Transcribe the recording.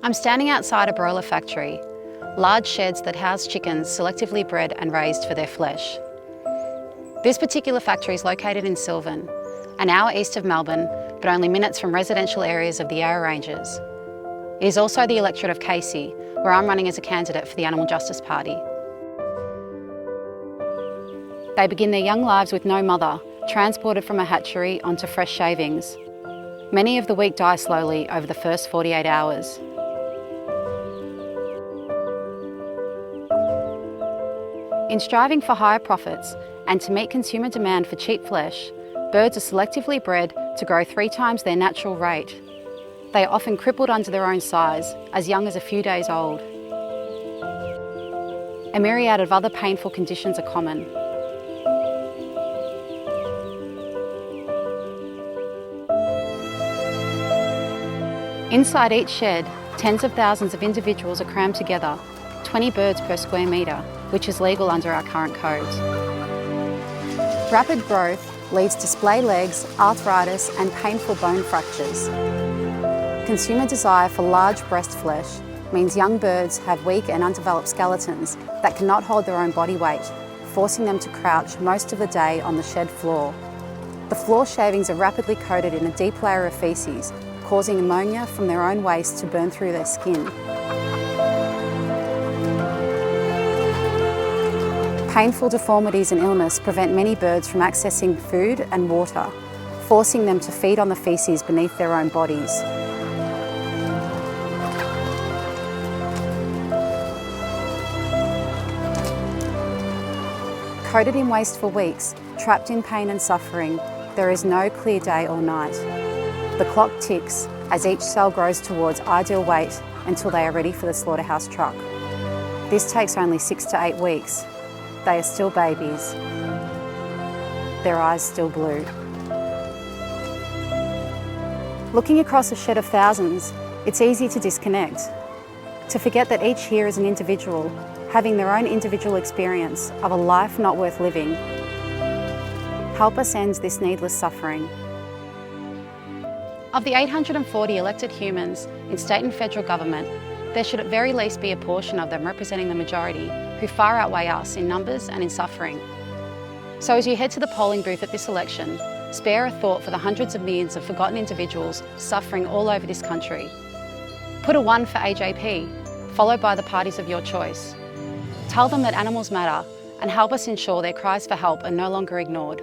I'm standing outside a broiler factory, large sheds that house chickens selectively bred and raised for their flesh. This particular factory is located in Sylvan, an hour east of Melbourne, but only minutes from residential areas of the Yarra Ranges. It is also the electorate of Casey, where I'm running as a candidate for the Animal Justice Party. They begin their young lives with no mother, transported from a hatchery onto fresh shavings. Many of the weak die slowly over the first 48 hours. In striving for higher profits and to meet consumer demand for cheap flesh, birds are selectively bred to grow 3 times their natural rate. They are often crippled under their own size, as young as a few days old. A myriad of other painful conditions are common. Inside each shed, tens of thousands of individuals are crammed together, 20 birds per square metre, which is legal under our current codes. Rapid growth leads to splay legs, arthritis and painful bone fractures. Consumer desire for large breast flesh means young birds have weak and undeveloped skeletons that cannot hold their own body weight, forcing them to crouch most of the day on the shed floor. The floor shavings are rapidly coated in a deep layer of faeces, causing ammonia from their own waste to burn through their skin. Painful deformities and illness prevent many birds from accessing food and water, forcing them to feed on the faeces beneath their own bodies. Coated in waste for weeks, trapped in pain and suffering, there is no clear day or night. The clock ticks as each cell grows towards ideal weight until they are ready for the slaughterhouse truck. This takes only 6 to 8 weeks. They are still babies, their eyes still blue. Looking across a shed of thousands, it's easy to disconnect, to forget that each here is an individual, having their own individual experience of a life not worth living. Help us end this needless suffering. Of the 840 elected humans in state and federal government, there should at very least be a portion of them representing the majority who far outweigh us in numbers and in suffering. So as you head to the polling booth at this election, spare a thought for the hundreds of millions of forgotten individuals suffering all over this country. Put a 1 for AJP, followed by the parties of your choice. Tell them that animals matter and help us ensure their cries for help are no longer ignored.